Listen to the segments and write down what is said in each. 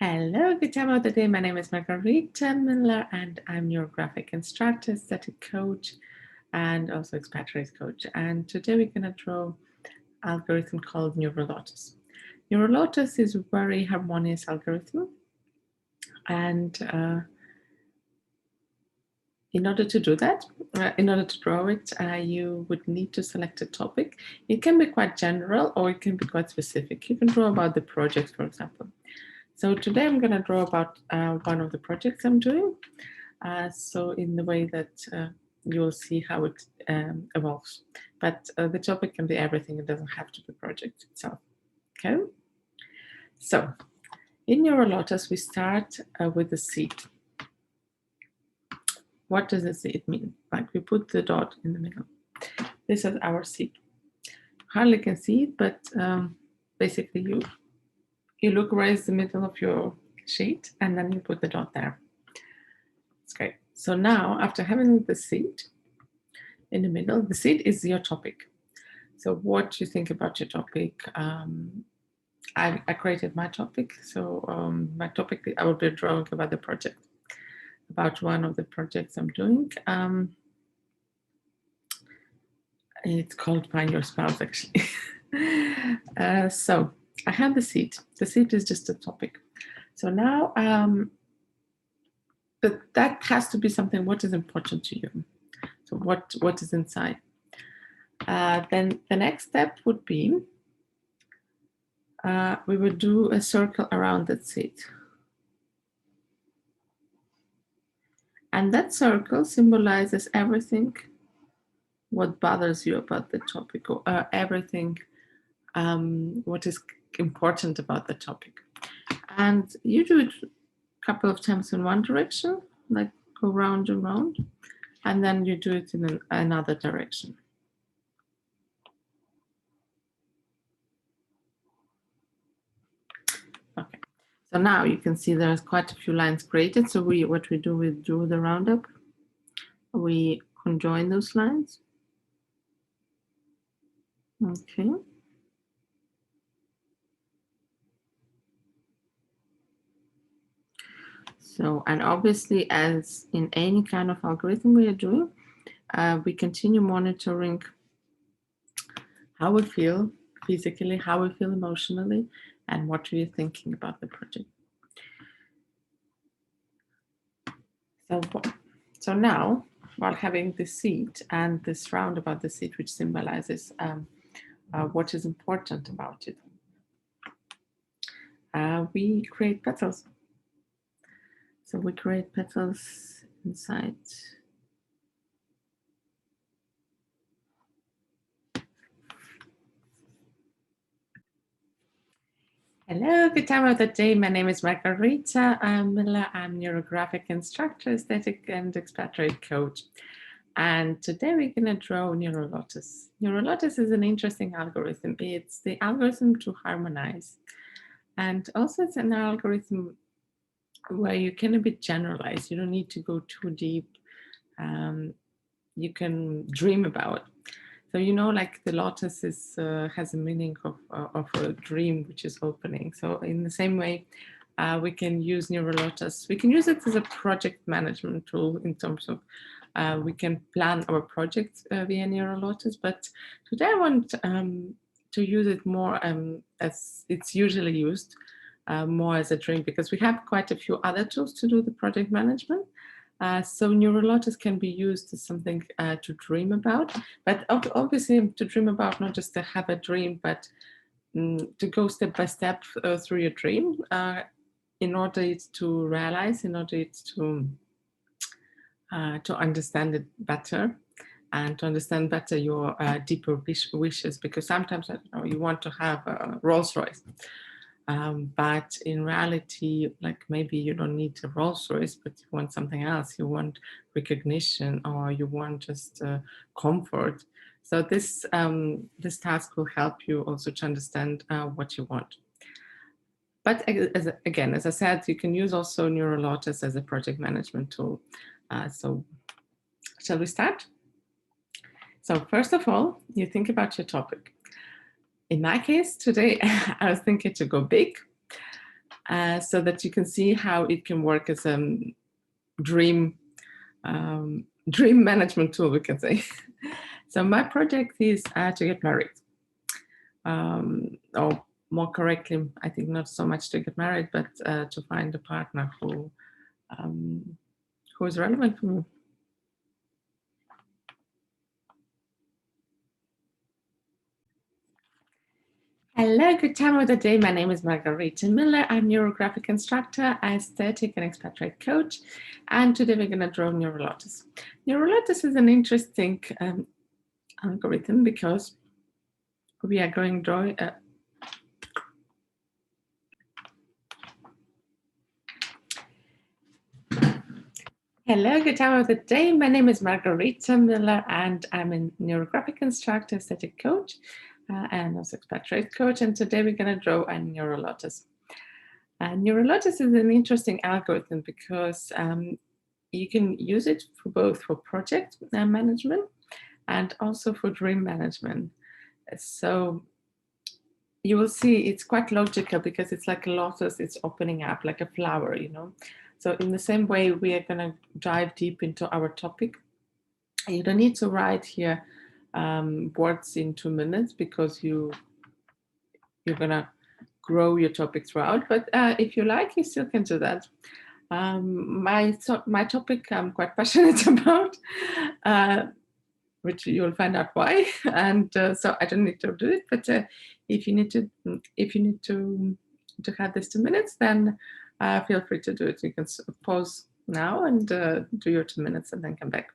Hello, good time of the day. My name is Margarita Miller and I'm Neurographic instructor, aesthetic coach, and also expatriate coach. And today we're going to draw an algorithm called NeuroLotus. NeuroLotus is a very harmonious algorithm. And in order to do that, in order to draw it, you would need to select a topic. It can be quite general or it can be quite specific. You can draw about the project, for example. So today I'm going to draw about one of the projects I'm doing. So in the way that you'll see how it evolves. But the topic can be everything. It doesn't have to be project itself. Okay. So in NeuroLotus, we start with the seed. What does the seed mean? Like we put the dot in the middle. This is our seed. Hardly can see it, but basically you look where is the middle of your sheet and then you put the dot there. It's great. So now after having the seed in the middle, the seed is your topic. So what do you think about your topic? I created my topic. So my topic, I will be drawing about the project, about one of the projects I'm doing. It's called Find Your Spouse, actually. So I have the seed. The seed is just a topic. So now, but that has to be something, what is important to you? So what is inside? Then the next step would be, we would do a circle around that seed. And that circle symbolizes everything what bothers you about the topic, or everything what is important about the topic. And you do it a couple of times in one direction, like go round and round, and then you do it in another direction. Okay, so now you can see there's quite a few lines created. So what we do, we do the roundup. We conjoin those lines. Okay. So, and obviously, as in any kind of algorithm we are doing, we continue monitoring how we feel physically, how we feel emotionally, and what are you thinking about the project. So now, while having the seed and this round about the seed, which symbolizes what is important about it, we create petals. So we create petals inside. Hello, good time of the day. My name is Margarita Miller. I'm Neurographic instructor, aesthetic and expatriate coach. And today we're going to draw NeuroLotus. NeuroLotus is an interesting algorithm. It's the algorithm to harmonize. And also it's an algorithm where you can a bit generalize. You don't need to go too deep. You can dream about. So, you know, like the lotus has a meaning of a dream which is opening. So in the same way, we can use NeuroLotus. We can use it as a project management tool in terms of we can plan our projects via NeuroLotus. But today I want to use it more as it's usually used, more as a dream, because we have quite a few other tools to do the project management. So NeuroLotus can be used as something to dream about, but obviously to dream about, not just to have a dream, but to go step by step through your dream in order to realize, in order to understand it better and to understand better your deeper wishes, because sometimes, I don't know, you want to have a Rolls Royce. But in reality, like maybe you don't need a Rolls Royce, but you want something else. You want recognition, or you want just comfort. So this task will help you also to understand what you want. But again, as I said, you can use also NeuroLotus as a project management tool. So shall we start? So first of all, you think about your topic. In my case today, I was thinking to go big, so that you can see how it can work as a dream management tool, we can say. So my project is to get married, or more correctly, I think not so much to get married, but to find a partner who is relevant for me. Hello, good time of the day. My name is Margarita Miller. I'm Neurographic instructor, aesthetic and expatriate coach. And today we're going to draw NeuroLotus. NeuroLotus is an interesting algorithm because we are going to draw Hello, good time of the day. My name is Margarita Miller and I'm a Neurographic instructor, aesthetic coach, and also expatriate coach. And today we're going to draw a NeuroLotus. NeuroLotus is an interesting algorithm because you can use it for both for project management and also for dream management. So you will see it's quite logical because it's like a lotus, it's opening up like a flower, you know. So in the same way, we are going to dive deep into our topic. You don't need to write here words in 2 minutes because you're going to grow your topic throughout. But if you like, you still can do that. My topic I'm quite passionate about, which you'll find out why. And so I don't need to do it. But if you need to have this 2 minutes, then feel free to do it. You can pause now and do your 2 minutes and then come back.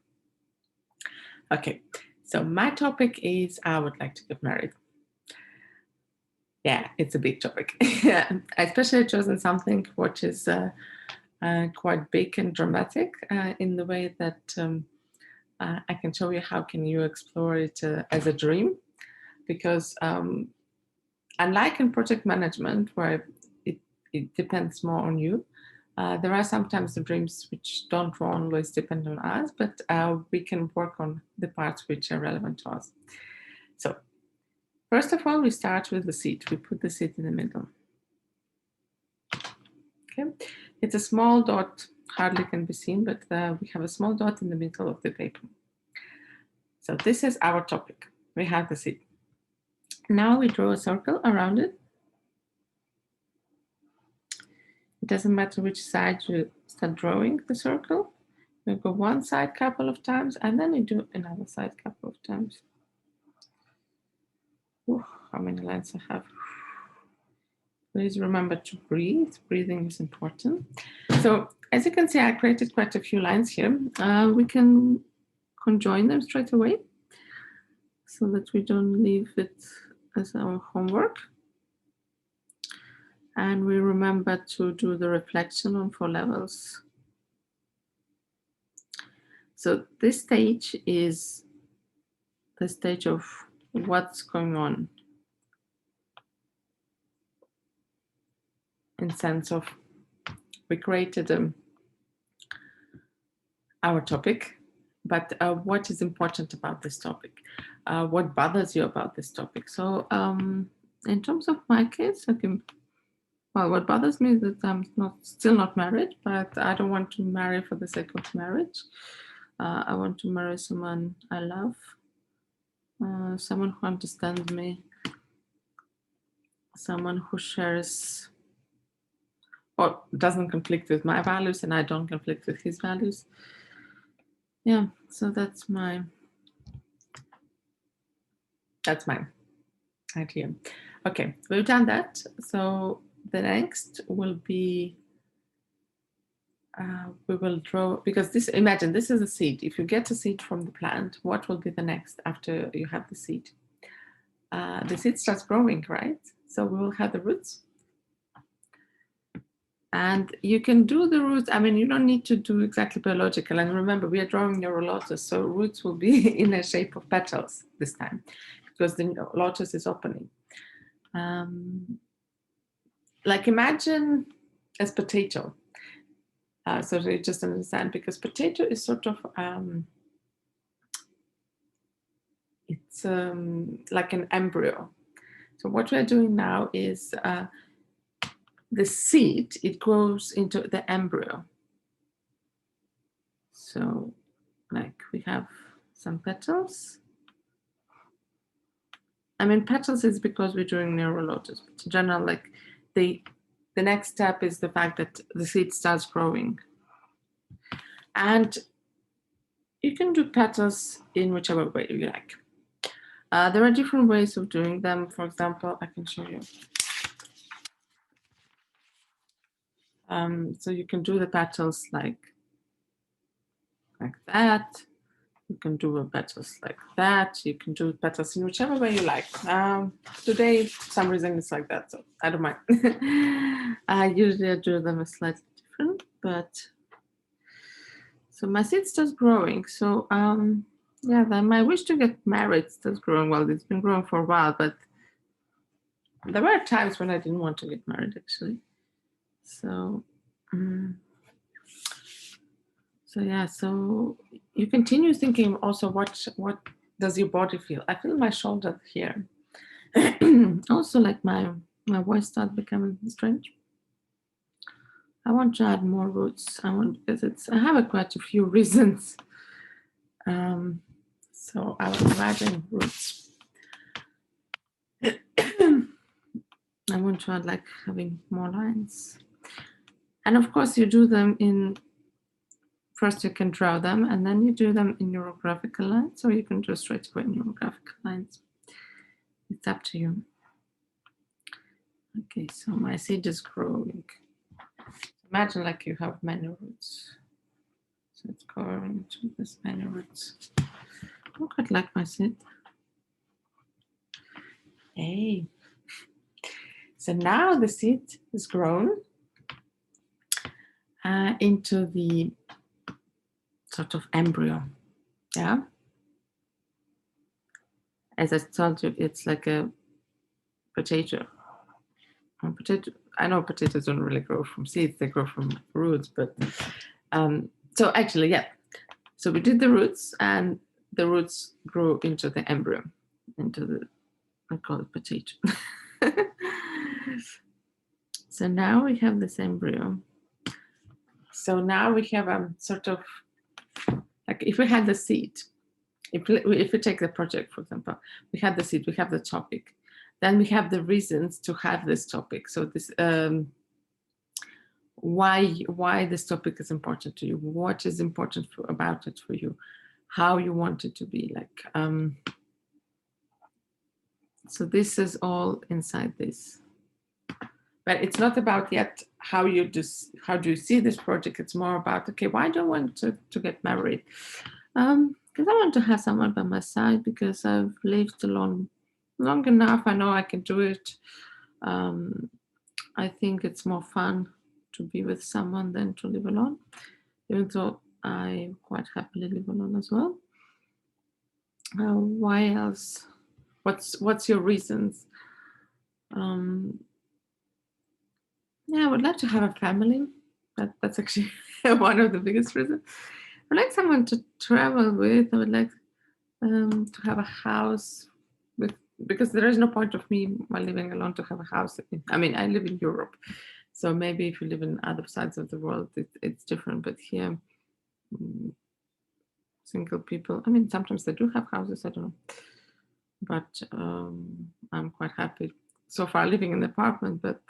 Okay, so my topic is I would like to get married. Yeah, it's a big topic. I especially chosen something which is quite big and dramatic in the way that I can show you how can you explore it as a dream, because unlike in project management where it depends more on you, there are sometimes the dreams which don't always depend on us, but we can work on the parts which are relevant to us. So first of all, we start with the seed. We put the seed in the middle. Okay, it's a small dot, hardly can be seen, but we have a small dot in the middle of the paper. So this is our topic. We have the seed. Now we draw a circle around it. It doesn't matter which side you start drawing the circle. You go one side a couple of times and then you do another side a couple of times. Ooh, how many lines I have. Please remember to breathe. Breathing is important. So as you can see, I created quite a few lines here. We can conjoin them straight away so that we don't leave it as our homework. And we remember to do the reflection on 4 levels. So this stage is the stage of what's going on, in sense of we created our topic, but what is important about this topic? What bothers you about this topic? So in terms of my case, well, what bothers me is that I'm still not married, but I don't want to marry for the sake of marriage. I want to marry someone I love, someone who understands me, someone who shares or doesn't conflict with my values and I don't conflict with his values. Yeah, so that's my idea. Okay, we've done that. So the next will be we will draw, because imagine this is a seed. If you get a seed from the plant, what will be the next after you have the seed? The seed starts growing, right? So we will have the roots. And you can do the roots. I mean, you don't need to do exactly biological. And remember, we are drawing NeuroLotus, so roots will be in a shape of petals this time, because the lotus is opening. Like imagine as potato. So you just understand, because potato is sort of it's like an embryo. So what we're doing now is the seed, it grows into the embryo. So like we have some petals. I mean, petals is because we're doing NeuroLotus. But in general, like the next step is the fact that the seed starts growing. And you can do petals in whichever way you like. There are different ways of doing them. For example, I can show you. So you can do the petals like that. You can do petals like that. You can do petals in whichever way you like. Today, for some reason, it's like that, so I don't mind. I usually do them slightly different, but so my seed starts growing. So yeah, then my wish to get married starts growing. Well, it's been growing for a while, but there were times when I didn't want to get married, actually. So so yeah, so you continue thinking also what does your body feel? I feel my shoulder here. Also, like my voice starts becoming strange. I want to add more roots. Because I have quite a few reasons. So I was adding roots. I want to add like having more lines. And of course you do them in, first you can draw them and then you do them in Neurographica lines, or you can do straight away Neurographica lines. It's up to you. Okay, so my seed is growing. Imagine like you have many roots. So it's growing to this many roots. I quite like my seed. Hey. So now the seed is grown into the sort of embryo. Yeah. As I told you, it's like a potato. I know potatoes don't really grow from seeds, they grow from roots, but so actually, yeah. So we did the roots and the roots grew into the embryo, into the, I call it potato. So now we have this embryo. So now we have a sort of, like if we had the seed, if we take the project, for example, we have the seed, we have the topic, then we have the reasons to have this topic. So this, why this topic is important to you, what is important about it for you, how you want it to be like. So this is all inside this. But it's not about yet how do you see this project. It's more about, okay, why do I want to get married? Because I want to have someone by my side, because I've lived alone long enough. I know I can do it. I think it's more fun to be with someone than to live alone, even though I quite happily live alone as well. Why else? What's your reasons? Yeah, I would like to have a family. That's actually one of the biggest reasons. I would like someone to travel with. I would like to have a house with, because there is no point of me while living alone to have a house. I mean, I live in Europe, so maybe if you live in other sides of the world, it's different. But here, single people, I mean, sometimes they do have houses, I don't know. But I'm quite happy so far living in the apartment. But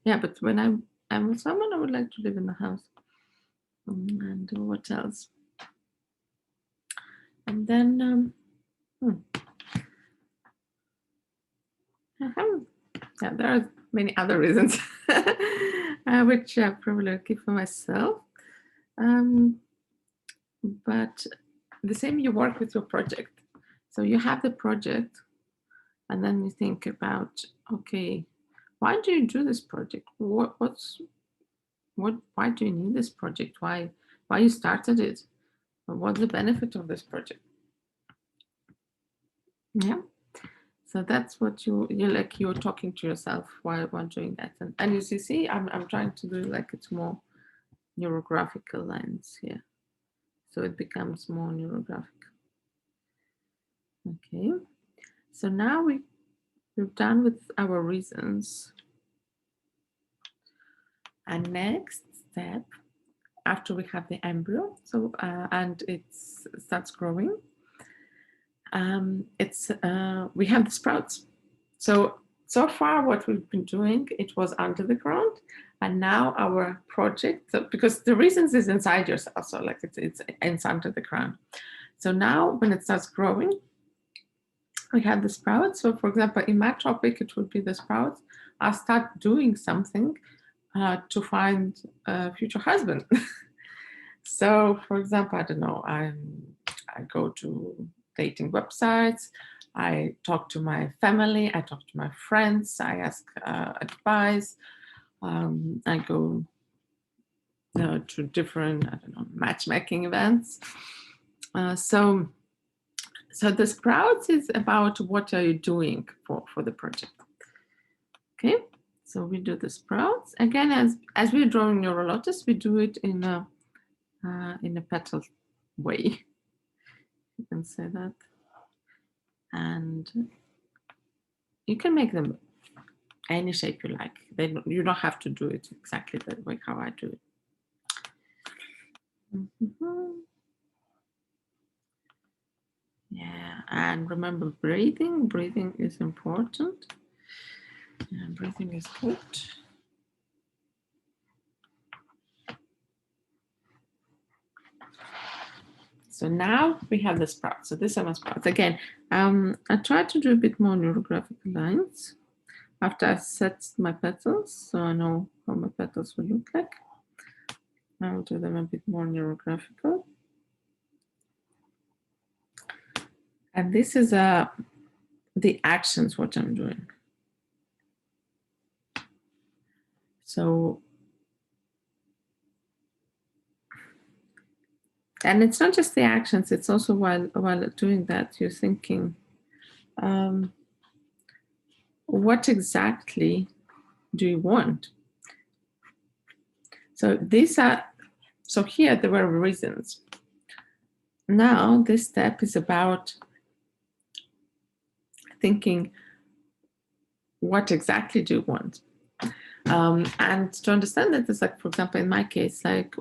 yeah, but when I'm with someone, I would like to live in the house. And what else? And then yeah, there are many other reasons which I probably will keep for myself. But the same, you work with your project. So you have the project, and then you think about, okay, why do you do this project? Why do you need this project? Why you started it? What's the benefit of this project? Yeah. So that's what you're talking to yourself while doing that. And as you see, I'm trying to do like it's more neurographical lines here. So it becomes more neurographic. Okay. So now we're done with our reasons. And next step, after we have the embryo, so and it starts growing, we have the sprouts. So far what we've been doing, it was under the ground, and now our project, because the reasons is inside yourself, so like it's under the ground. So now when it starts growing, we have the sprouts. So for example, in my topic, it would be the sprouts. I'll start doing something to find a future husband. So for example, I don't know, I go to dating websites, I talk to my family, I talk to my friends, I ask advice, I go to different, I don't know, matchmaking events. So the sprouts is about what are you doing for the project. Okay, so we do the sprouts again as we're drawing NeuroLotus. We do it in a petal way. You can say that, and you can make them any shape you like. You don't have to do it exactly that way how I do it. Yeah, and remember breathing. Breathing is important. Yeah, breathing is good. So now we have the sprouts. So these are my sprouts. Again, I try to do a bit more neurographic lines after I set my petals, so I know how my petals will look like. I'll do them a bit more neurographical. And this is the actions, what I'm doing. So, and it's not just the actions, it's also while doing that, you're thinking, what exactly do you want? So here there were reasons. Now this step is about thinking, what exactly do you want? And to understand that, it's like, for example, in my case, like,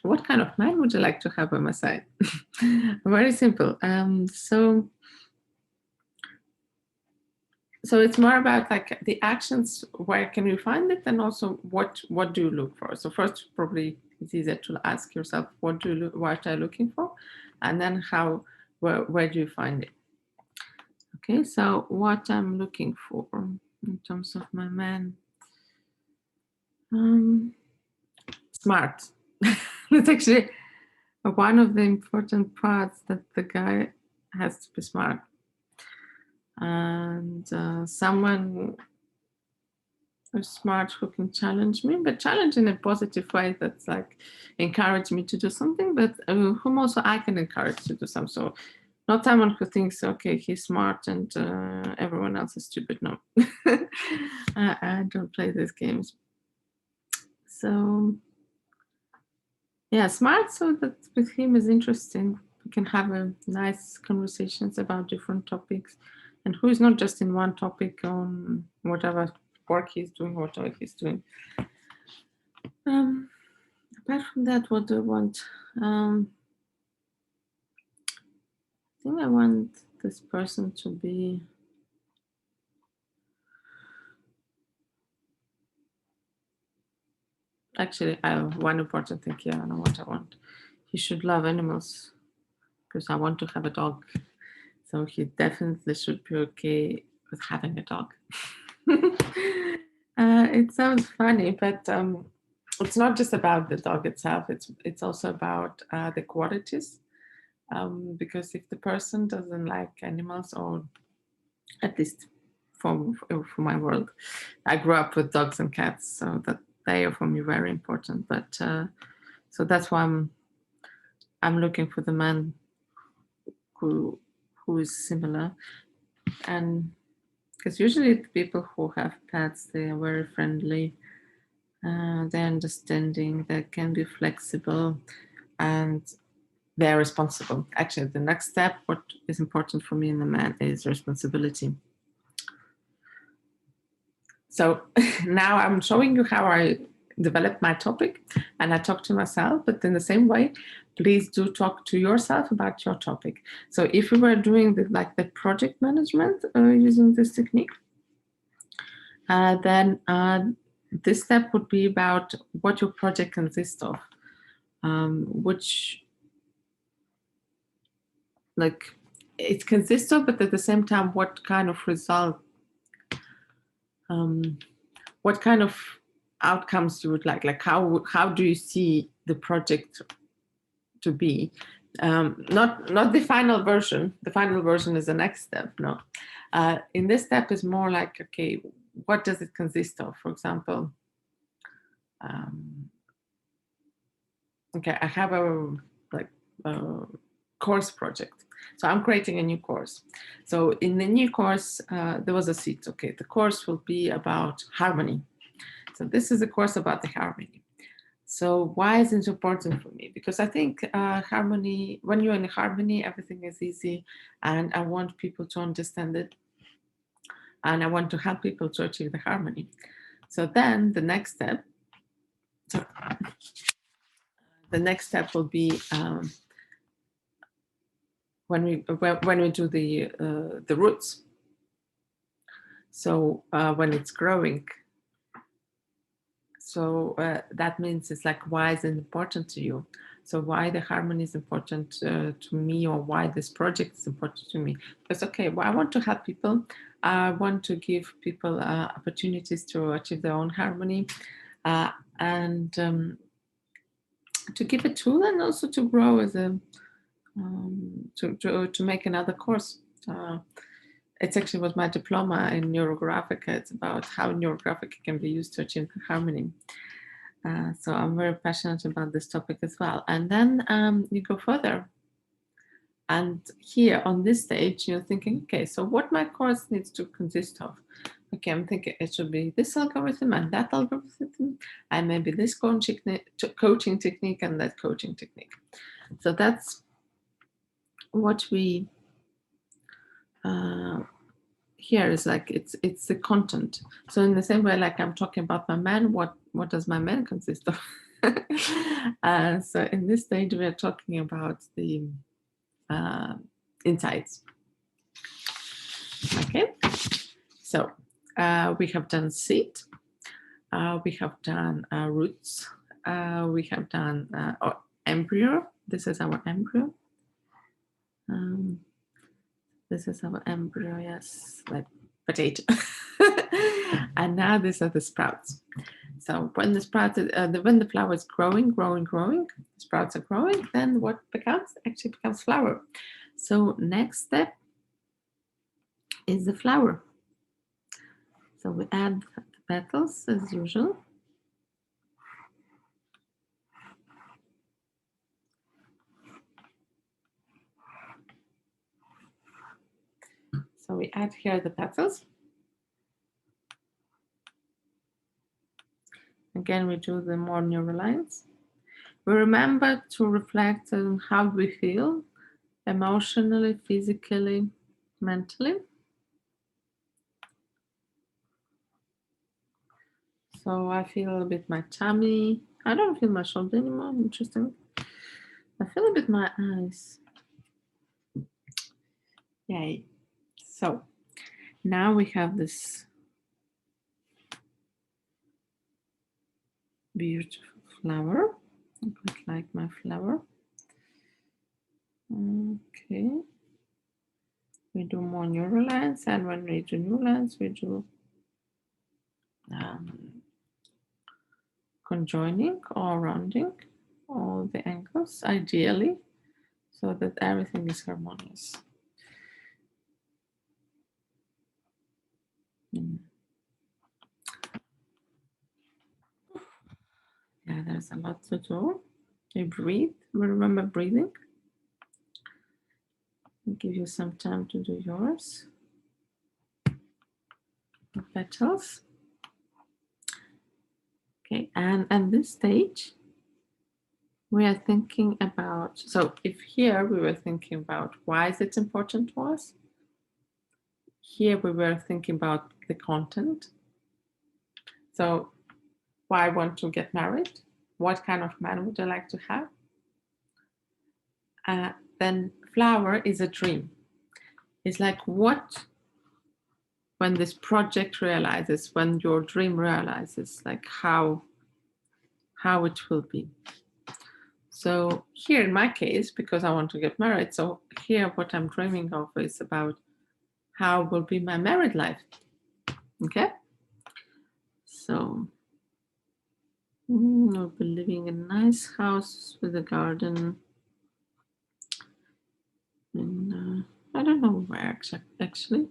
what kind of man would you like to have by my side? Very simple. So it's more about like the actions, where can you find it, and also what do you look for? So first, probably it's easier to ask yourself, what are you looking for, and then where do you find it? Okay, so what I'm looking for in terms of my man, smart. That's actually one of the important parts, that the guy has to be smart, and someone who's smart, who can challenge me, but challenge in a positive way, that's like encourage me to do something, but whom also I can encourage to do something. So not someone who thinks, okay, he's smart and everyone else is stupid. No, I don't play these games. So yeah, smart, so that with him is interesting. We can have a nice conversations about different topics, and who is not just in one topic on whatever work he's doing, whatever he's doing. Apart from that, what do I want? I think I want this person to be actually, I have one important thing here. I know what I want. He should love animals, because I want to have a dog. So he definitely should be okay with having a dog. It sounds funny, but it's not just about the dog itself. It's also about the qualities. Because if the person doesn't like animals, or at least for my world, I grew up with dogs and cats, so that they are for me very important. But so that's why I'm looking for the man who is similar, and because usually the people who have pets, they are very friendly, they're understanding, they can be flexible, and they're responsible. Actually, the next step, what is important for me in the man, is responsibility. So now I'm showing you how I develop my topic and I talk to myself, but in the same way, please do talk to yourself about your topic. So if we were doing the project management using this technique, then this step would be about what your project consists of, which it consists of, but at the same time, what kind of result, what kind of outcomes you would like how do you see the project to be? Not the final version. The final version is the next step. No, in this step is more like, okay, what does it consist of? For example, okay, I have a course project. So I'm creating a new course. So in the new course, there was a seat. Okay, the course will be about harmony. So this is a course about the harmony. So why is it important for me? Because I think harmony, when you're in harmony, everything is easy, and I want people to understand it, and I want to help people to achieve the harmony. So then the next step, will be when we do the roots. So when it's growing. So that means it's like, why is it important to you? So why the harmony is important to me, or why this project is important to me? Because, okay, well, I want to help people. I want to give people opportunities to achieve their own harmony, and to give a tool, and also to grow as a, to make another course. It's actually was my diploma in Neurographica. It's about how Neurographica can be used to achieve harmony. So I'm very passionate about this topic as well. And then you go further. And here on this stage, you're thinking, okay, so what my course needs to consist of? Okay, I'm thinking it should be this algorithm and that algorithm, and maybe this coaching technique and that coaching technique. So that's what we here is like, it's the content. So in the same way, like I'm talking about my man, what does my man consist of? So in this stage, we are talking about the insights. Okay, so we have done seed, we have done roots, we have done embryo. This is our embryo. This is our embryo, yes, like potato. And now these are the sprouts. So when the sprouts, when the flower is growing, sprouts are growing, then what actually becomes flower. So next step is the flower. So we add the petals as usual. So we add here the petals. Again, we do the more neural lines. We remember to reflect on how we feel emotionally, physically, mentally. So I feel a bit my tummy. I don't feel my shoulder anymore. Interesting. I feel a bit my eyes. Yay. So now we have this beautiful flower. I quite like my flower. Okay. We do more neural lines, and when we do neural lines, we do conjoining or rounding all the angles, ideally, so that everything is harmonious. Yeah, there's a lot to do. You breathe. Remember breathing. I'll give you some time to do yours. The petals. Okay, and at this stage, we are thinking about, so if here we were thinking about why is it important to us, here we were thinking about the content. So why I want to get married, what kind of man would I like to have. Then flower is a dream. It's like what, when this project realizes, when your dream realizes, like how it will be. So here in my case, because I want to get married, so here what I'm dreaming of is about how will be my married life. Okay, so I'll be living in a nice house with a garden. And I don't know where actually.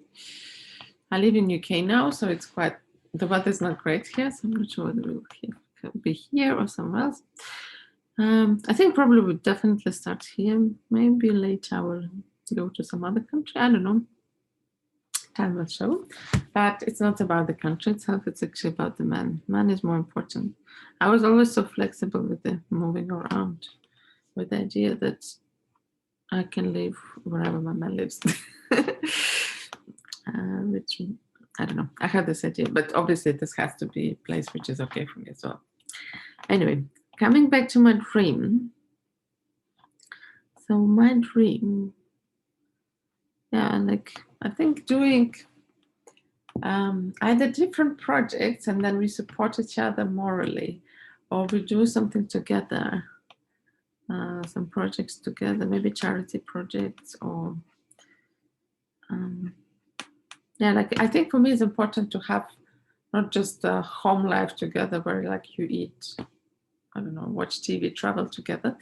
I live in UK now, so it's quite, the weather's not great here, so I'm not sure whether we'll be here or somewhere else. I think probably we'll definitely start here. Maybe later I will go to some other country. I don't know. Time will show. But it's not about the country itself. It's actually about the man. Man is more important. I was always so flexible with the moving around, with the idea that I can live wherever my man lives. Which, I don't know. I had this idea, but obviously this has to be a place which is okay for me as well. Anyway, coming back to my dream. So my dream, yeah, like I think doing either different projects and then we support each other morally, or we do something together, some projects together, maybe charity projects, or yeah, like I think for me it's important to have not just a home life together where like you eat, I don't know, watch TV, travel together,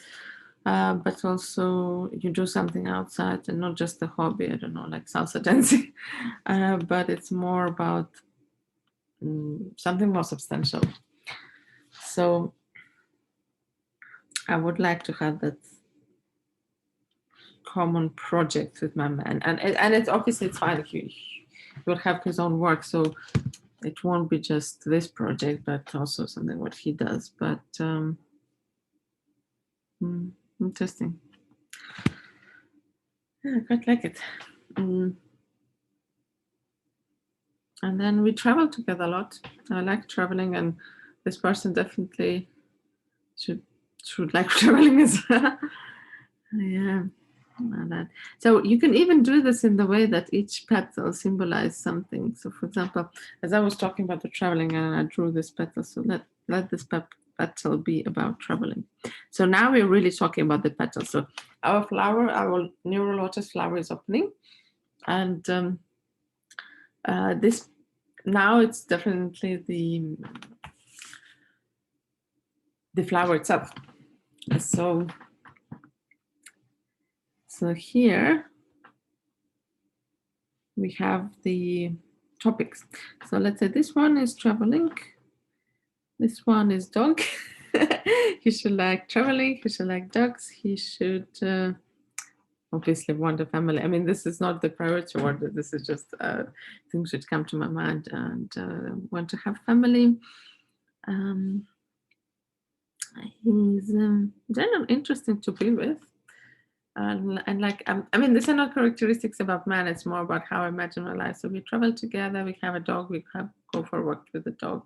but also you do something outside and not just a hobby, I don't know, like salsa dancing, but it's more about something more substantial. So I would like to have that common project with my man, and it's obviously it's fine. He will have his own work, so it won't be just this project, but also something what he does. But interesting. Yeah, I quite like it. And then we travel together a lot. I like traveling, and this person definitely should like traveling as well. Yeah. That. So you can even do this in the way that each petal symbolizes something. So for example, as I was talking about the traveling and I drew this petal, so let this petal be about traveling. So now we're really talking about the petal. So our flower, our NeuroLotus flower is opening, and this now it's definitely the flower itself. So here we have the topics. So let's say this one is traveling. This one is dog. He should like traveling. He should like dogs. He should obviously want a family. I mean, this is not the priority order. This is just things should come to my mind and want to have family. He's generally interesting to be with. And like, I mean, these are not characteristics about man. It's more about how I imagine my life. So we travel together. We have a dog. We go for a walk with the dog.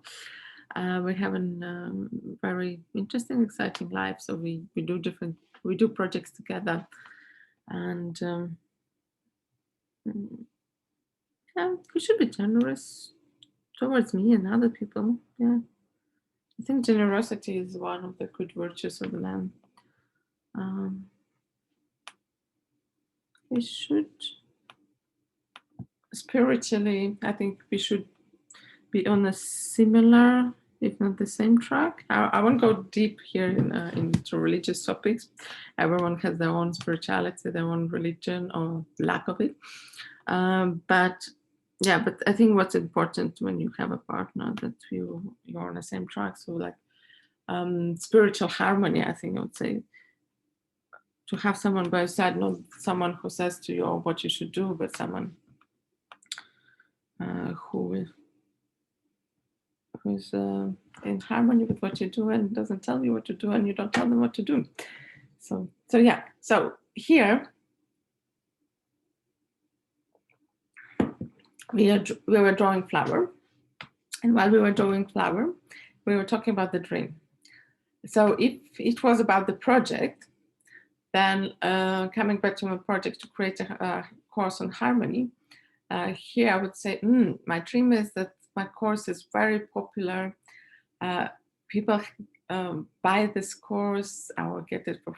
We have a very interesting, exciting life. So we do projects together, and yeah, we should be generous towards me and other people. Yeah, I think generosity is one of the good virtues of the man. We should spiritually, I think we should be on a similar, if not the same track. I won't go deep here into religious topics. Everyone has their own spirituality, their own religion or lack of it. But I think what's important when you have a partner that you're on the same track. So like spiritual harmony, I think I would say, to have someone by your side, not someone who says to you what you should do, but someone who's in harmony with what you do and doesn't tell you what to do and you don't tell them what to do. So yeah. So here we were drawing flower, and while we were drawing flower, we were talking about the dream. So if it was about the project, then coming back to my project to create a course on harmony, here I would say, my dream is that my course is very popular. People buy this course, I will get it for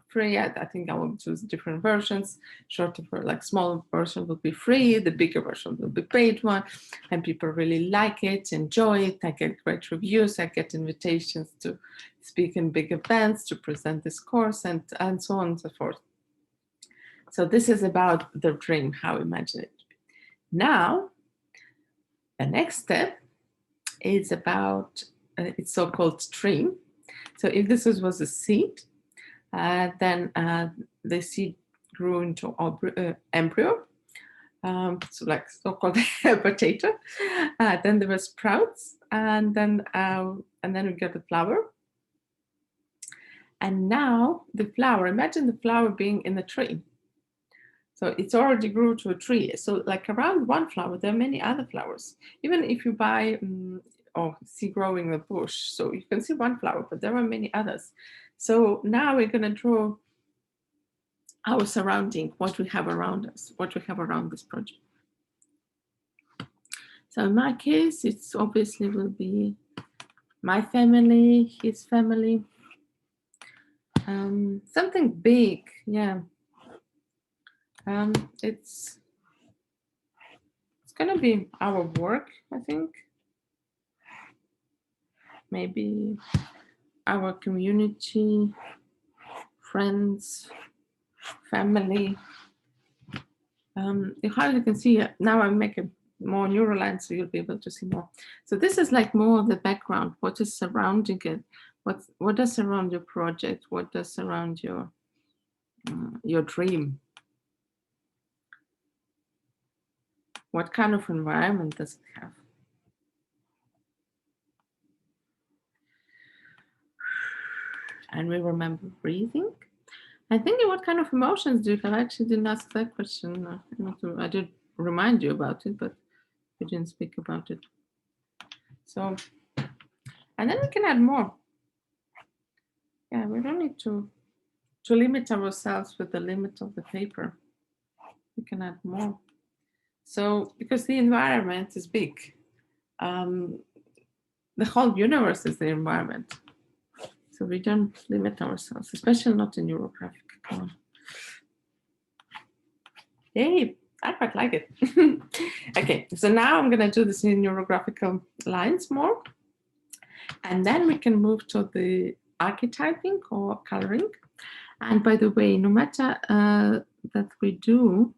free. I think I will choose different versions. Shorter, like small version will be free, the bigger version will be paid one, and people really like it, enjoy it. I get great reviews, I get invitations to speak in big events, to present this course, and so on and so forth. So this is about the dream, how I imagine it. Now, the next step is about its so-called stream. So if this was a seed, then the seed grew into embryo, so like so-called potato. Then there were sprouts, and then we got the flower. And now the flower, imagine the flower being in the tree. So it's already grew to a tree. So like around one flower, there are many other flowers. Even if you buy or see growing a bush, so you can see one flower, but there are many others. So now we're going to draw our surrounding, what we have around us, what we have around this project. So in my case, it's obviously will be my family, his family, something big, yeah. It's gonna be our work, I think. Maybe our community, friends, family. You hardly can see it. Now I make it more neural lines, so you'll be able to see more. So this is like more the background, what is surrounding it, what does surround your project, what does surround your dream. What kind of environment does it have? And we remember breathing. I think what kind of emotions do you have? I actually didn't ask that question. I did remind you about it, but we didn't speak about it. So, and then we can add more. Yeah, we don't need to limit ourselves with the limit of the paper. We can add more. So, because the environment is big, the whole universe is the environment. So we don't limit ourselves, especially not in Neurographica. Come on. Yay, I quite like it. Okay, so now I'm going to do this in Neurographical lines more. And then we can move to the archetyping or coloring. And by the way, no matter that we do,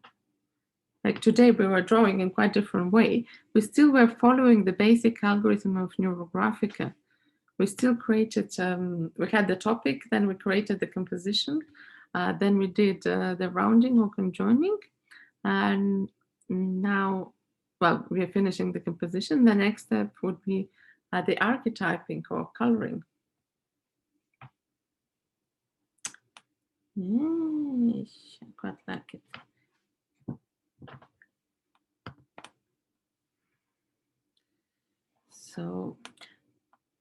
like today we were drawing in quite a different way, we still were following the basic algorithm of Neurographica. We still created, we had the topic, then we created the composition, then we did the rounding or conjoining, and now, well, we are finishing the composition. The next step would be the archetyping or coloring. Yes, I quite like it. So,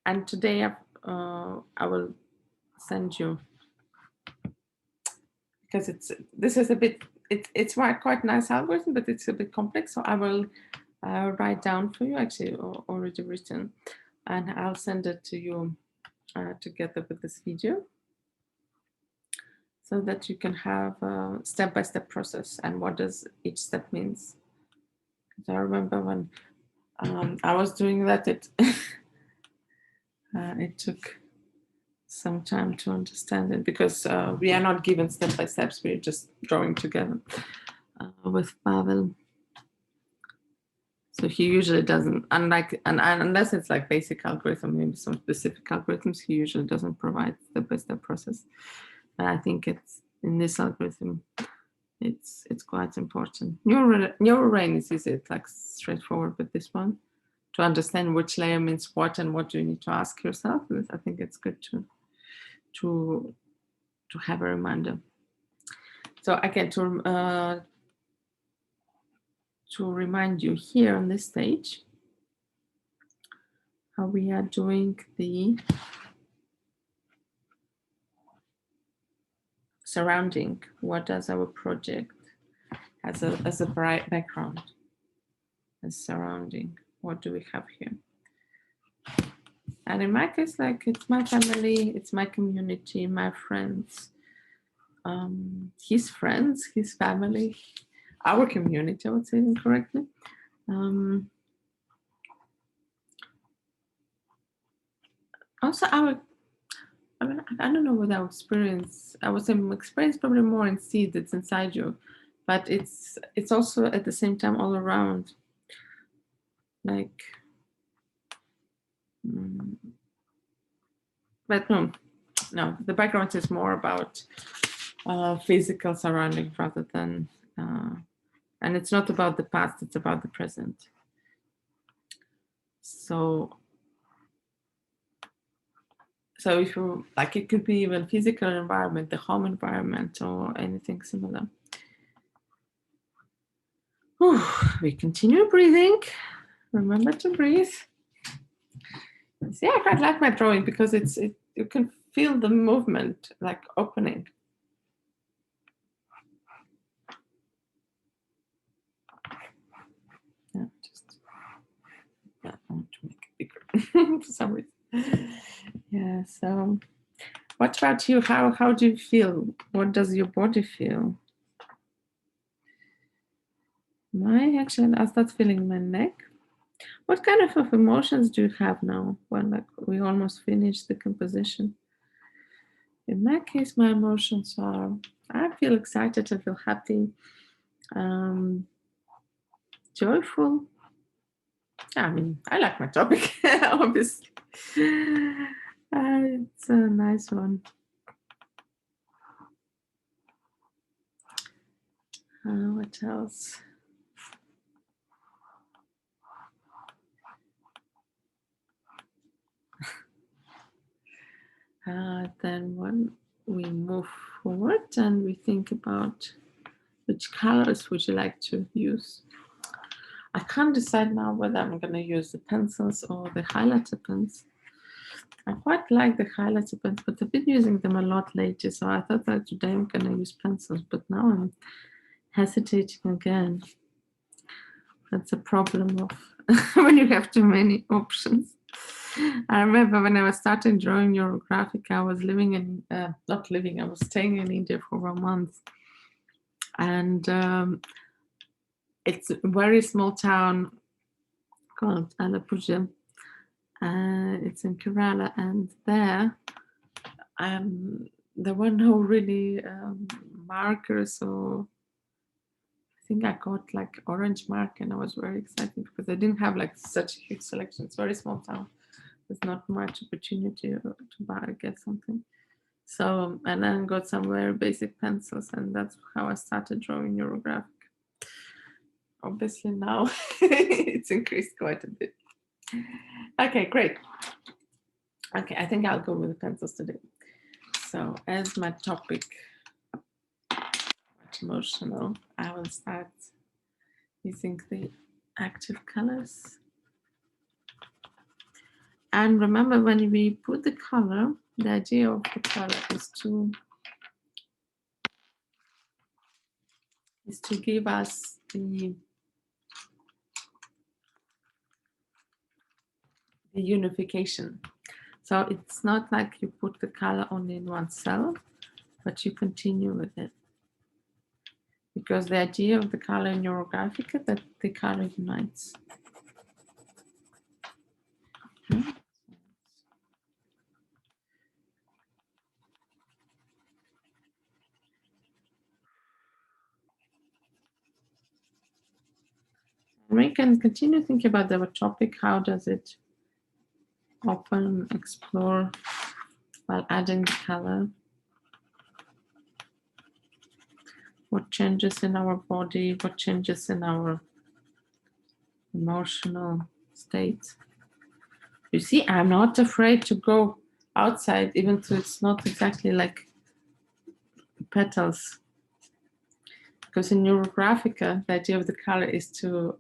and today I will send you, because this is a bit, it's quite nice algorithm, but it's a bit complex. So I will write down for you, actually already written, and I'll send it to you together with this video, so that you can have a step-by-step process and what does each step means. Because I remember when I was doing that, it took some time to understand it, because we are not given step-by-steps, we're just drawing together with Pavel. So he usually doesn't, unless it's like basic algorithm, maybe some specific algorithms, he usually doesn't provide step-by-step process. And I think it's in this algorithm, it's quite important. NeuroRain is easy, it's like straightforward, but this one, to understand which layer means what and what do you need to ask yourself, I think it's good to have a reminder. So again, to remind you here on this stage, how we are doing the surrounding. What does our project as a bright background, as surrounding? What do we have here? And in my case, like, it's my family, it's my community, my friends, his friends, his family, our community, I would say incorrectly. Also, I don't know what our experience. I would say experience probably more in seed that's inside you, but it's also at the same time all around. Like, but no, the background is more about physical surrounding rather than, and it's not about the past, it's about the present. So if you like, it could be even physical environment, the home environment, or anything similar. Whew, we continue breathing. Remember to breathe. See, I quite like my drawing because you can feel the movement, like opening. Yeah, I want to make it bigger for some reason. Yeah. So, what about you? How do you feel? What does your body feel? I start feeling my neck. What kind of emotions do you have now? Well, like, we almost finished the composition. In my case, my emotions are, I feel excited, I feel happy, joyful. I mean, I like my topic, obviously. It's a nice one. What else? Then when we move forward and we think about which colors would you like to use. I can't decide now whether I'm going to use the pencils or the highlighter pens. I quite like the highlighter pens, but I've been using them a lot lately, so I thought that today I'm going to use pencils, but now I'm hesitating again. That's a problem of when you have too many options. I remember when I was starting drawing Neurographica, I was I was staying in India for a month. And it's a very small town called Alappuzha. It's in Kerala, and there were no really markers, or I think I got like orange mark, and I was very excited because I didn't have like such a huge selection. It's a very small town. There's not much opportunity to get something. So, and then got some very basic pencils, and that's how I started drawing Neurographic. Obviously now it's increased quite a bit. Okay, great. Okay, I think I'll go with the pencils today. So as my topic, much emotional, I will start using the active colors. And remember, when we put the color, the idea of the color is to give us the unification. So it's not like you put the color only in one cell, but you continue with it. Because the idea of the color in Neurographica that the color unites. Okay. We can continue thinking about our topic. How does it open, explore while adding the color? What changes in our body? What changes in our emotional state? You see, I'm not afraid to go outside, even though it's not exactly like petals. Because in Neurographica, the idea of the color is to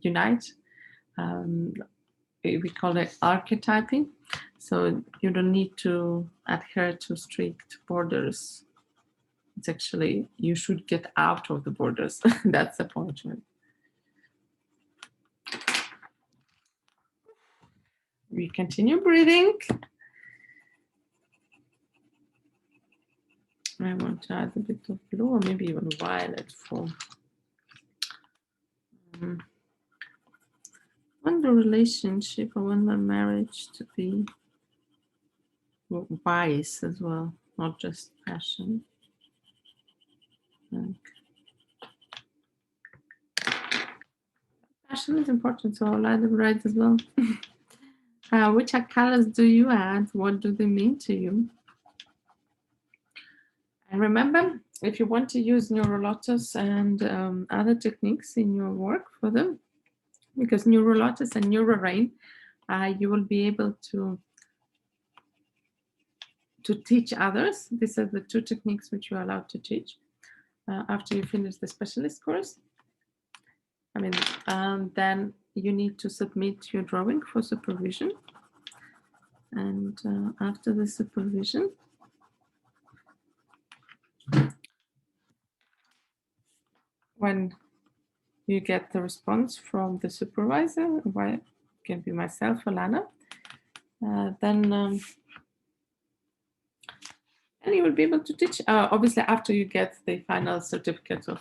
unite. we call it archetyping. So you don't need to adhere to strict borders. It's actually, you should get out of the borders. That's the point. Right? We continue breathing. I want to add a bit of blue or maybe even violet for I want the relationship, I want the marriage to be wise as well, not just passion. Like, passion is important, so I'll add the red as well. Which colors do you add? What do they mean to you? And remember, if you want to use NeuroLotus and other techniques in your work for them, because NeuroLotus and NeuroRain, you will be able to teach others. These are the two techniques which you're allowed to teach after you finish the specialist course. I mean, then you need to submit your drawing for supervision. And after the supervision, when you get the response from the supervisor, it can be myself or Lana, then and you will be able to teach, obviously after you get the final certificate of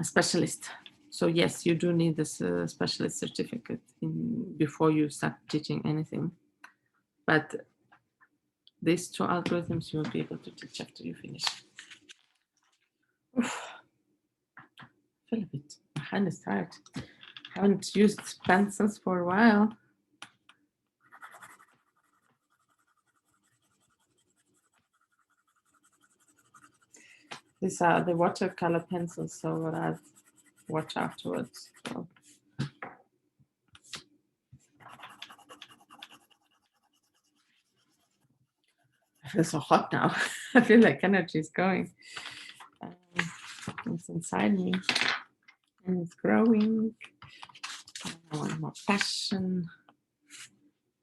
specialist. So yes, you do need this specialist certificate before you start teaching anything. But these two algorithms you will be able to teach after you finish. Oof. I feel a bit, my hand is tired. I haven't used pencils for a while. These are the watercolor pencils, so I'll watch afterwards. So. I feel so hot now. I feel like energy is going. It's inside me and it's growing. I want more passion.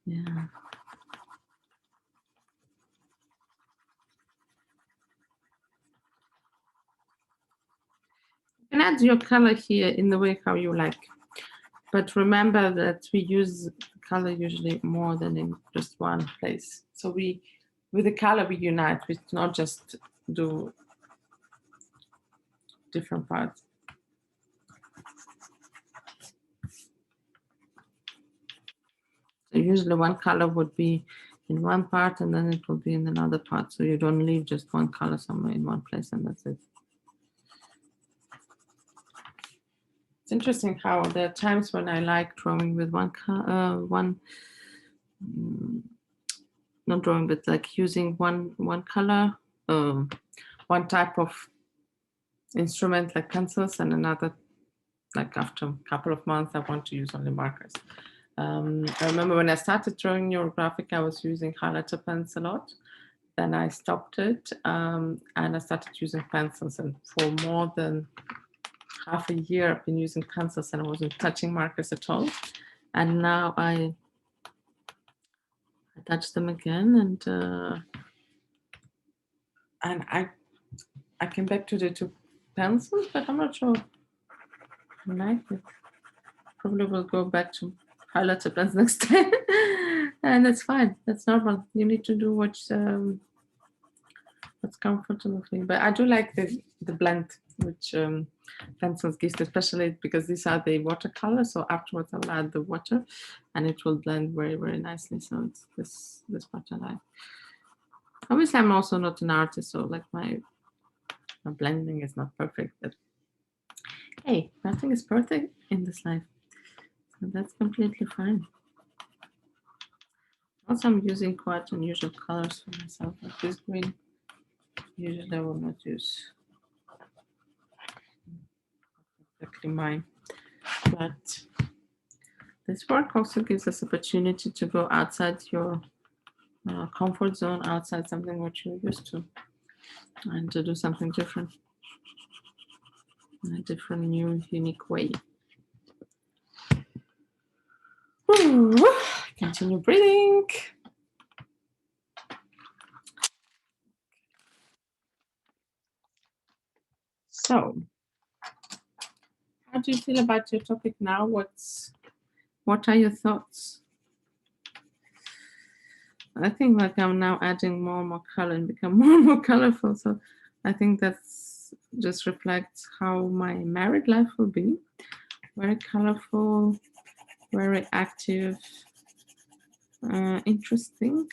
Yeah. You can add your color here in the way how you like. But remember that we use color usually more than in just one place. So with the color we unite, we not just do different parts. So usually one color would be in one part and then it will be in another part. So you don't leave just one color somewhere in one place and that's it. It's interesting how there are times when I like drawing with not drawing, but like using one color, one type of instrument like pencils, and another, like after a couple of months, I want to use only markers. I remember when I started drawing Neurographica, I was using highlighter pens a lot. Then I stopped it and I started using pencils, and for more than half a year I've been using pencils and I wasn't touching markers at all. And now I touch them again, and I came back to the two pencils, but I'm not sure I like it. Probably will go back to highlighter pens next time. And that's fine, that's normal. You need to do what's comfortable for you. But I do like the blend which pencils gives, especially because these are the watercolor. So afterwards I'll add the water and it will blend very, very nicely. So it's this part I like. Obviously I'm also not an artist, so like my blending is not perfect, but hey, nothing is perfect in this life. So that's completely fine. Also, I'm using quite unusual colors for myself, like this green. Usually I will not use exactly mine, but this work also gives us opportunity to go outside your comfort zone, outside something what you're used to, and to do something different in a different, new, unique way. Continue breathing. So, how do you feel about your topic now? What are your thoughts? I think like I'm now adding more and more color and become more and more colorful. So I think that's just reflects how my married life will be. Very colorful, very active, interesting,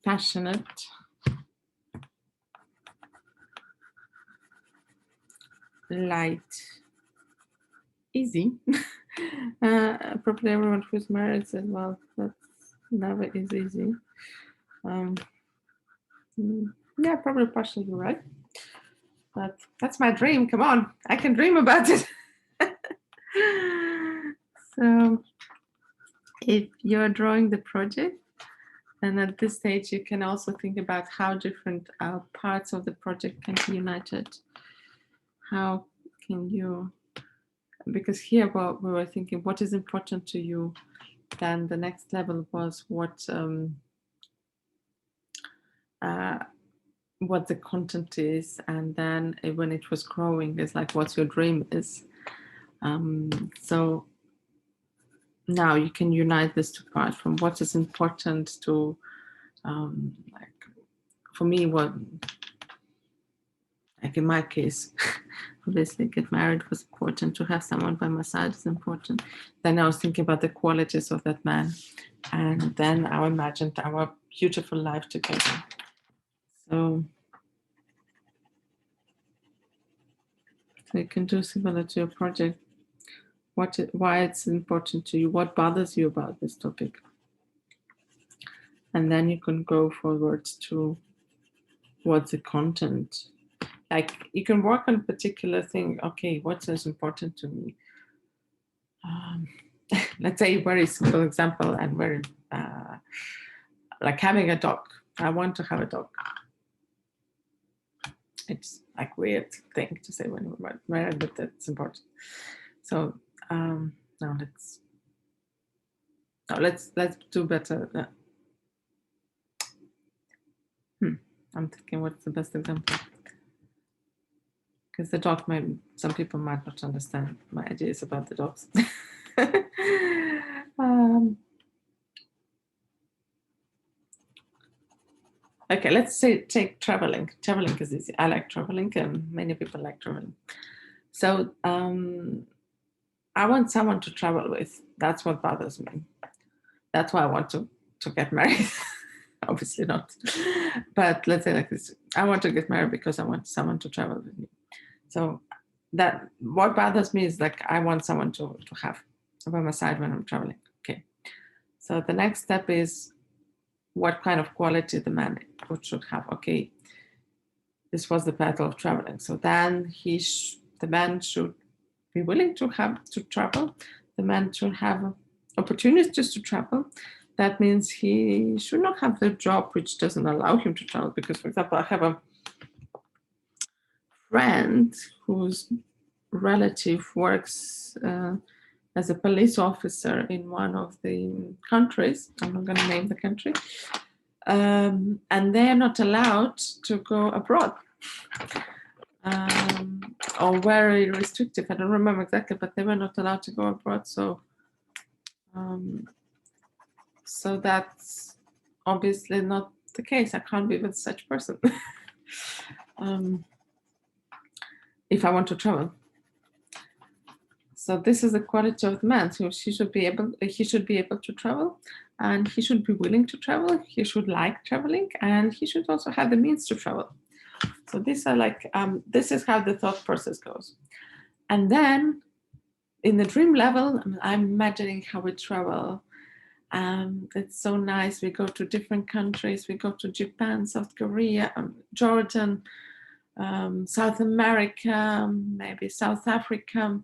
passionate, light, easy. Probably everyone who's married says, well, that's never is easy. Yeah, probably partially right. But that's my dream. Come on, I can dream about it. So if you're drawing the project, and at this stage, you can also think about how different parts of the project can be united. How can you, because here we were thinking what is important to you. Then the next level was what the content is, and then when it was growing, it's like what your dream is. So now you can unite this two parts from what is important to, like for me, what, like in my case, obviously get married was important, to have someone by my side is important. Then I was thinking about the qualities of that man, and then I imagined our beautiful life together. So you can do similar to your project. Why it's important to you, what bothers you about this topic. And then you can go forward to what's the content. Like you can work on a particular thing. Okay, what is important to me? Let's say a very simple example and very like having a dog. I want to have a dog. It's like weird thing to say when we're married, but that's important. So now let's do better. I'm thinking what's the best example, because the dog some people might not understand my ideas about the dogs. Okay, let's say take traveling. Traveling is easy. I like traveling, and many people like traveling. So I want someone to travel with. That's what bothers me. That's why I want to get married. Obviously not, but let's say like this: I want to get married because I want someone to travel with me. So that what bothers me is like I want someone to have by my side when I'm traveling. Okay. So the next step is what kind of quality the man should have. Okay, this was the battle of traveling. So then the man should be willing to travel. The man should have opportunities to travel. That means he should not have the job which doesn't allow him to travel. Because, for example, I have a friend whose relative works as a police officer in one of the countries. I'm not going to name the country. And they're not allowed to go abroad. Or very restrictive. I don't remember exactly, but they were not allowed to go abroad. So that's obviously not the case. I can't be with such person if I want to travel. So this is the quality of the man. So he should be able to travel, and he should be willing to travel. He should like traveling, and he should also have the means to travel. So these are like this is how the thought process goes. And then in the dream level, I'm imagining how we travel. It's so nice. We go to different countries. We go to Japan, South Korea, Jordan, South America, maybe South Africa,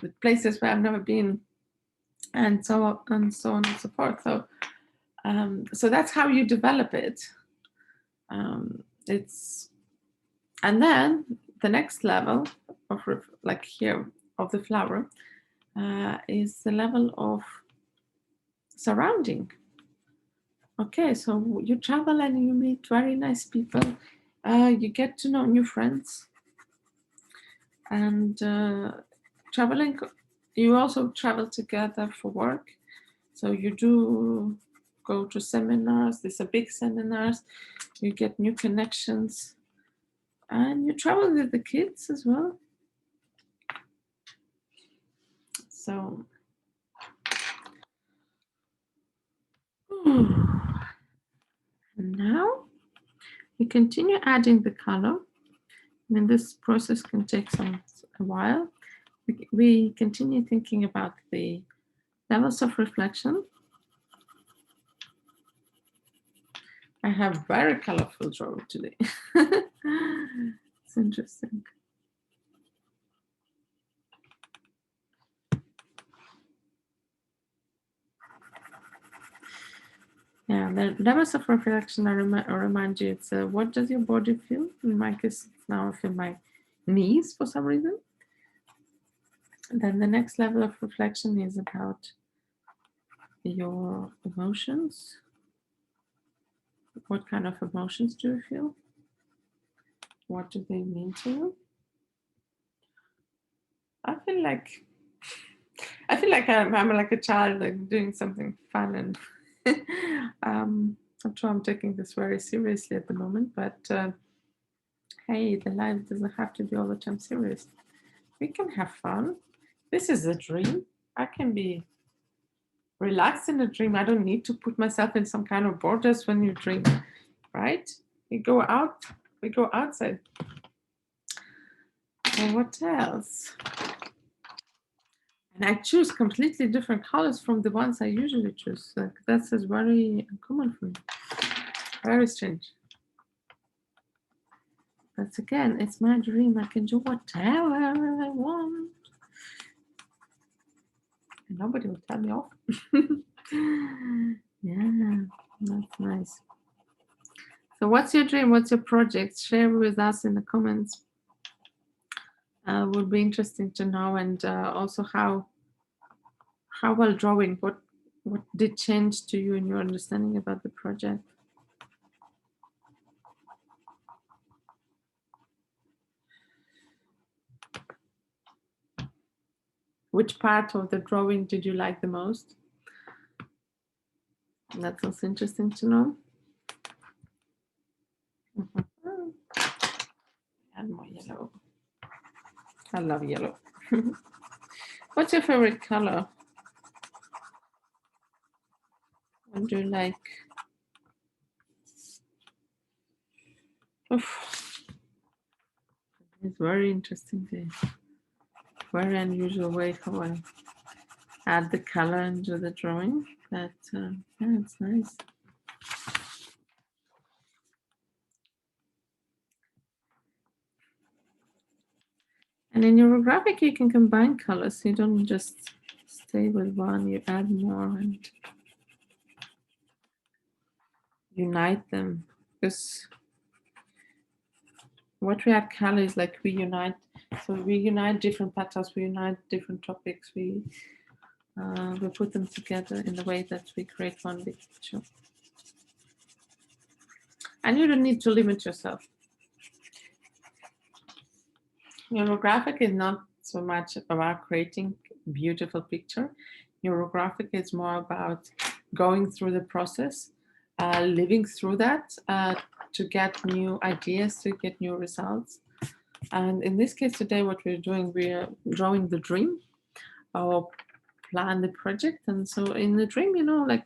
with places where I've never been, and so on and so forth. So that's how you develop it. And then the next level of like here of the flower is the level of surrounding. Okay, so you travel and you meet very nice people. You get to know new friends. And traveling, you also travel together for work. So you do go to seminars. These are big seminars. You get new connections. And you travel with the kids as well. So now we continue adding the color. I mean, this process can take a while. We continue thinking about the levels of reflection. I have very colorful drawing today. It's interesting. Yeah, the levels of reflection, I remind you, it's what does your body feel? In my case, now I feel my knees for some reason. And then the next level of reflection is about your emotions. What kind of emotions do you feel? What do they mean to you? I feel like I'm like a child, like doing something fun, and I'm sure I'm taking this very seriously at the moment. But hey, the life doesn't have to be all the time serious. We can have fun. This is a dream. I can be relaxed in a dream. I don't need to put myself in some kind of borders when you dream, right? We go out. We go outside. And what else? And I choose completely different colors from the ones I usually choose. Like that's just very uncommon for me. Very strange. But again, it's my dream. I can do whatever I want. And nobody will tell me off. Yeah, that's nice. So what's your dream? What's your project? Share with us in the comments. Would be interesting to know. And also how while drawing, what did change to you in your understanding about the project? Which part of the drawing did you like the most? That's also interesting to know. And more yellow. I love yellow. What's your favorite color? What do you like? Oof. It's very interesting. Very unusual way how I add the color into the drawing. But yeah, it's nice. And in Neurographica, you can combine colors. You don't just stay with one, you add more and unite them. Because what we add color is like we unite. So we unite different patterns, we unite different topics, we put them together in the way that we create one big picture. And you don't need to limit yourself. Neurographic is not so much about creating a beautiful picture. Neurographic is more about going through the process, living through that to get new ideas, to get new results. And in this case today, what we're doing, we're drawing the dream or plan the project. And so in the dream, like,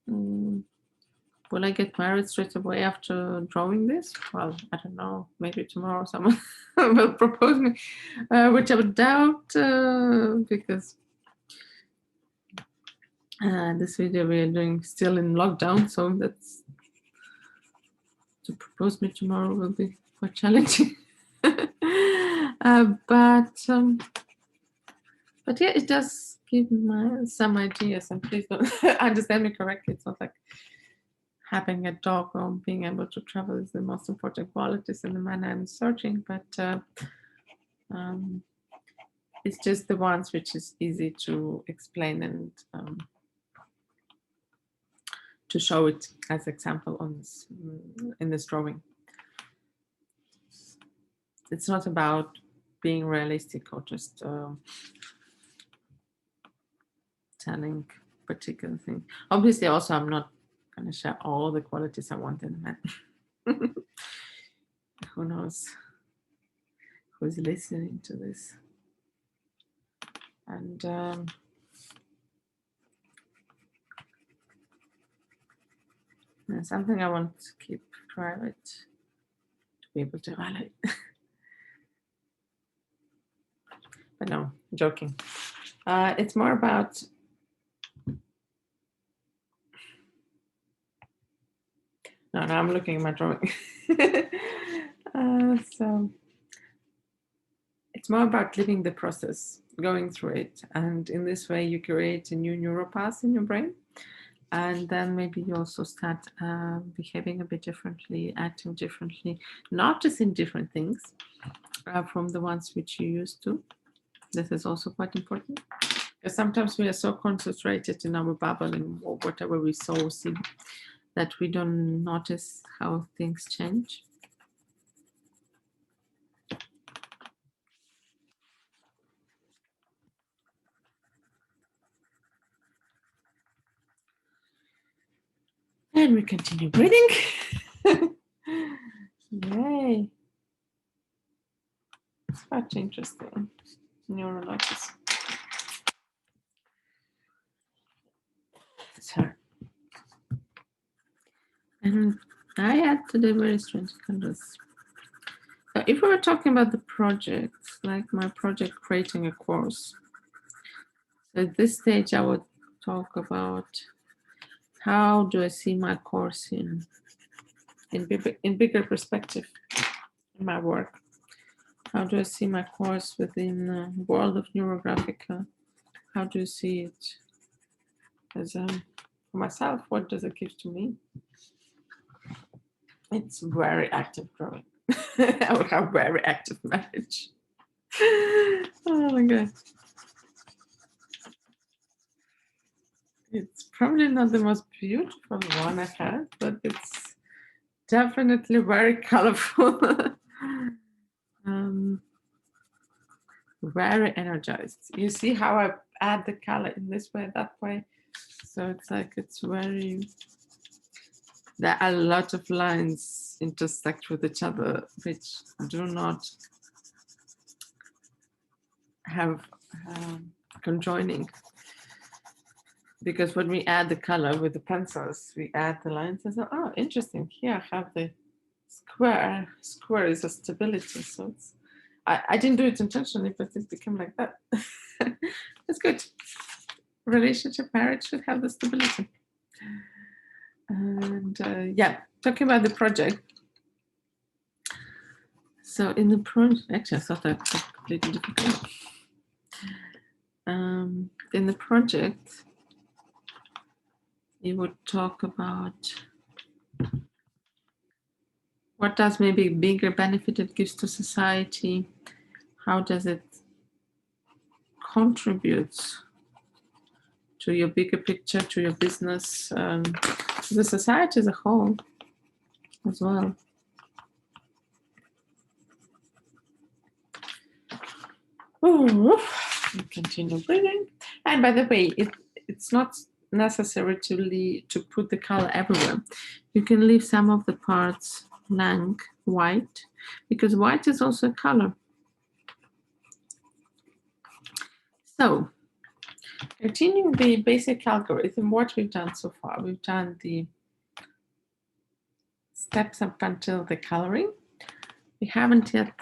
will I get married straight away after drawing this? Well, I don't know. Maybe tomorrow someone will propose me, which I would doubt because this video we are doing still in lockdown. So that's to propose me tomorrow will be quite challenging. But yeah, it does give me some ideas. And please don't understand me correctly. It's not like having a dog or being able to travel is the most important qualities in the manner I'm searching, but It's just the ones which is easy to explain and to show it as example on this, in this drawing. It's not about being realistic or just telling particular thing. Obviously, also I'm not going to share all the qualities I want in a man. Who knows who's listening to this? And something I want to keep private to be able to evaluate. But no, joking. It's more about no, I'm looking at my drawing. So it's more about living the process, going through it, and in this way you create a new neural path in your brain, and then maybe you also start behaving a bit differently, acting differently, noticing different things from the ones which you used to. This is also quite important, because sometimes we are so concentrated in our bubble and whatever we saw, see, that we don't notice how things change. And we continue breathing. Yay. It's quite interesting. NeuroLotus. So, and I had today very strange colors. So if we were talking about the project, like my project creating a course, so at this stage I would talk about how do I see my course in bigger perspective in my work. How do I see my course within the world of Neurographica? How do you see it as for myself? What does it give to me? It's very active growing. I would have very active marriage. Oh my god. It's probably not the most beautiful one I've had, but it's definitely very colorful. Very energized. You see how I add the color in this way, that way. So it's like it's very, there are a lot of lines intersect with each other, which do not have conjoining. Because when we add the color with the pencils, we add the lines and say, oh, interesting. Here I have the square. Square is a stability. So it's, I didn't do it intentionally, but it became like that. It's good. Relationship, marriage should have the stability. And yeah, talking about the project. So in the project, actually I thought that was completely difficult. In the project, you would talk about what does maybe bigger benefit it gives to society, how does it contribute to your bigger picture, to your business, to the society as a whole as well. Continue breathing. And by the way, it's not necessary to put the color everywhere. You can leave some of the parts blank, white, because white is also a color. So, continuing the basic algorithm, what we've done so far, we've done the steps up until the coloring. We haven't yet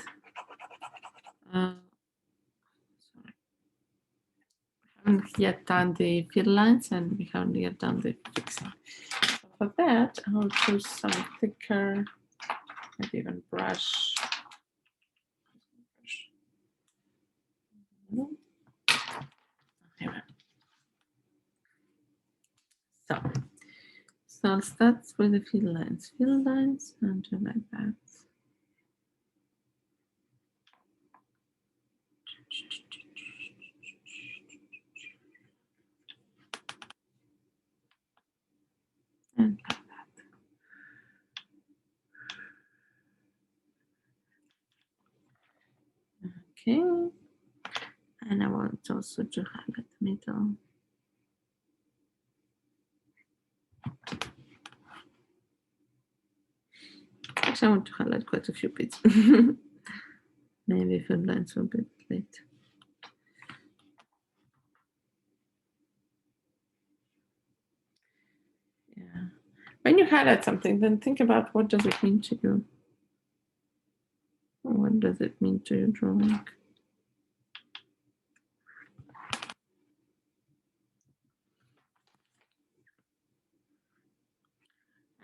done the fill lines, and we haven't yet done the fixing. So for that, I'll choose some thicker, maybe even brush. So I'll start with the fill lines. Fill lines and do like that. Okay. And I want also to highlight the middle. Actually, I want to highlight quite a few bits. Maybe fill lines a bit late. Yeah. When you highlight something, then think about what does it mean to you? What does it mean to your drawing?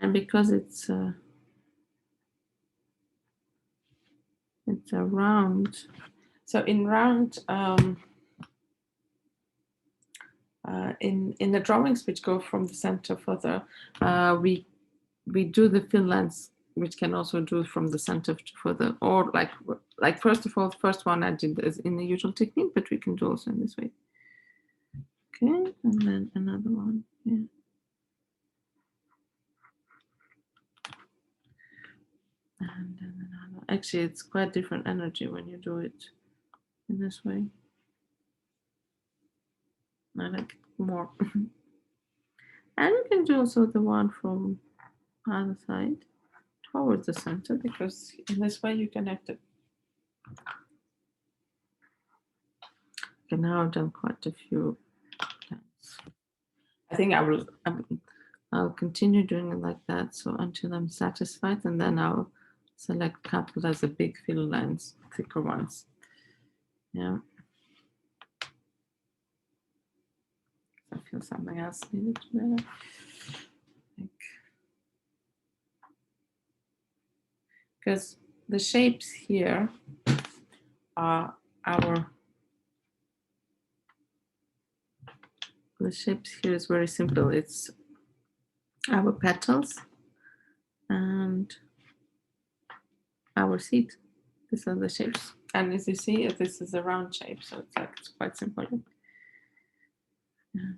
And because it's a round, so in round, in the drawings which go from the center further, we do the fill lines, which can also do from the center to further, or like first of all, the first one I did is in the usual technique, but we can do also in this way. Okay, and then another one. Yeah. And then another. Actually, it's quite different energy when you do it in this way. I like it more. And you can do also the one from the other side towards the center, because in this way you connect it. Okay, now I've done quite a few times. I think I'll continue doing it like that, so until I'm satisfied, and then I'll select a couple as a big fill lines, thicker ones. Yeah. I feel something else needed to be there. Because the shapes here are the shapes here is very simple. It's our petals and our seed. These are the shapes. And as you see, this is a round shape, so it's quite simple. Yeah.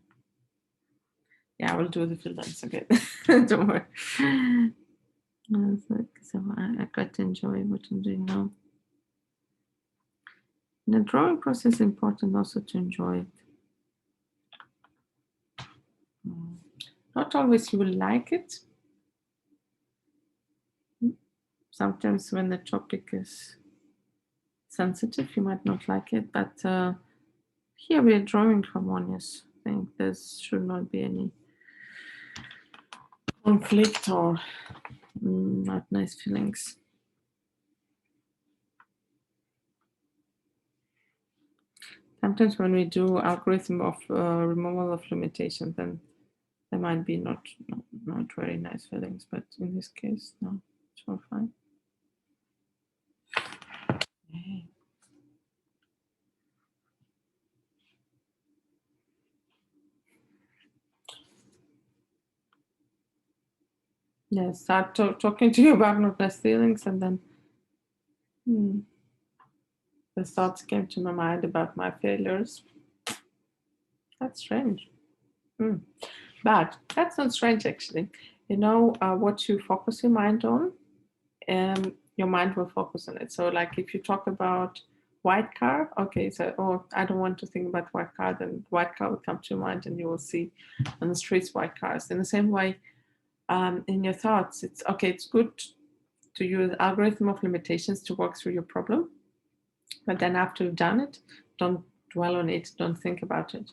Yeah, I will do the fill lines again. Don't worry. So I quite enjoy what I'm doing now. In the drawing process, it's important also to enjoy it. Not always you will like it. Sometimes when the topic is sensitive, you might not like it, but here we are drawing harmonious. I think there should not be any conflict or not nice feelings. Sometimes when we do algorithm of removal of limitations, then there might be not very nice feelings, but in this case, no, it's all fine. Okay. Yeah, start talking to you about not nice feelings, and then the thoughts came to my mind about my failures. That's strange. But that's not strange, actually. You know, what you focus your mind on, your mind will focus on it. So like if you talk about white car, okay, so, oh, I don't want to think about white car, then white car will come to your mind and you will see on the streets white cars. In the same way, in your thoughts, it's okay, it's good to use algorithm of limitations to work through your problem. But then after you've done it, don't dwell on it, don't think about it.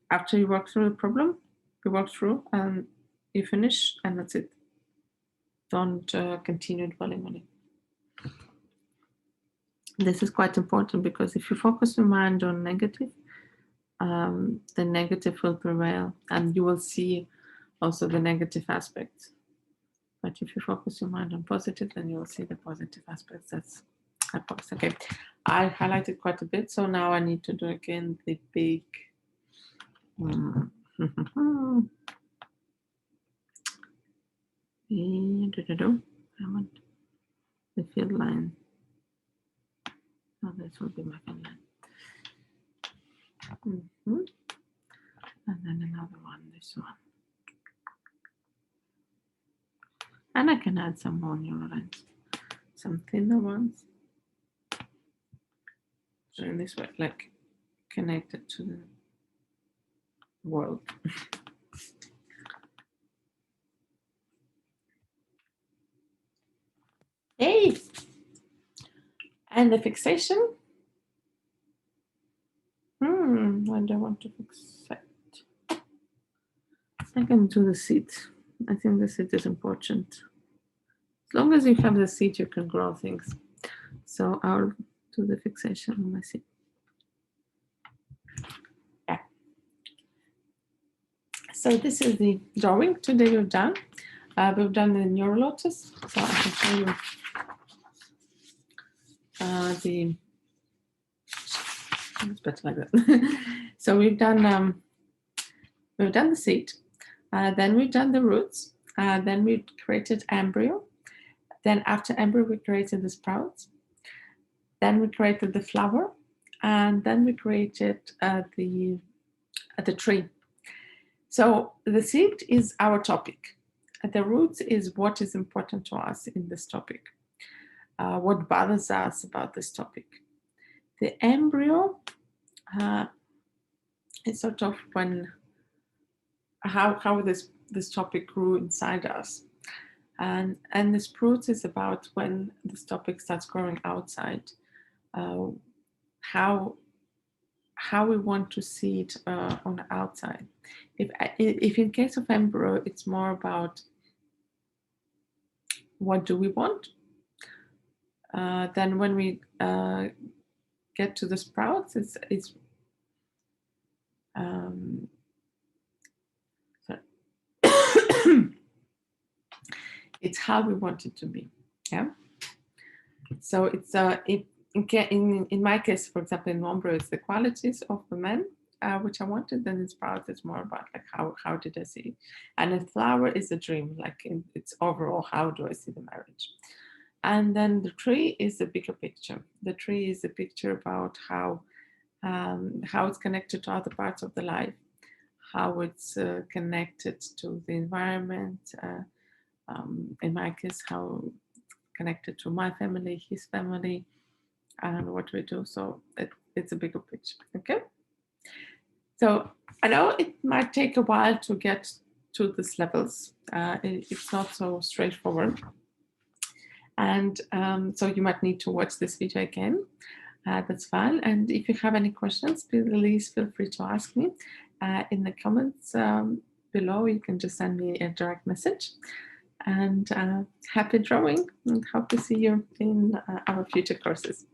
After you work through the problem, you work through and you finish, and that's it. Don't continue dwelling on it. This is quite important, because if you focus your mind on negative, the negative will prevail, and you will see also the negative aspects. But if you focus your mind on positive, then you will see the positive aspects. That's okay. I highlighted quite a bit, so now I need to do again the big. I want the fill line. Oh, this will be my fill line. And then another one, this one. And I can add some more neural lines, some thinner ones. So in this way, like connected to the world. Hey, and the fixation. I don't want to fixate. I can do the seat. I think the seat is important. As long as you have the seat, you can grow things. So I'll do the fixation on my seat. Yeah. So this is the drawing today we've done. We've done the NeuroLotus. So I can show you it's better like that. So we've done the seed, then we've done the roots, then we created embryo, then after embryo we created the sprouts, then we created the flower, and then we created the tree. So the seed is our topic. The roots is what is important to us in this topic, what bothers us about this topic. The embryo is sort of when how this topic grew inside us, and the sprouts is about when this topic starts growing outside, how we want to see it on the outside. If in case of embryo, it's more about what do we want. Then when we get to the sprouts, it's how we want it to be. Yeah. So it's in my case, for example, in embryo, it's the qualities of the man which I wanted. Then in sprout, it's more about like how did I see it, and in flower is a dream, like it's overall how do I see the marriage. And then the tree is a bigger picture. The tree is a picture about how it's connected to other parts of the life, how it's connected to the environment. In my case, how connected to my family, his family, and what we do. So it's a bigger picture. Okay. So I know it might take a while to get to these levels. It's not so straightforward. And so you might need to watch this video again. That's fine. And if you have any questions, please feel free to ask me in the comments below. You can just send me a direct message. And happy drawing, and hope to see you in our future courses.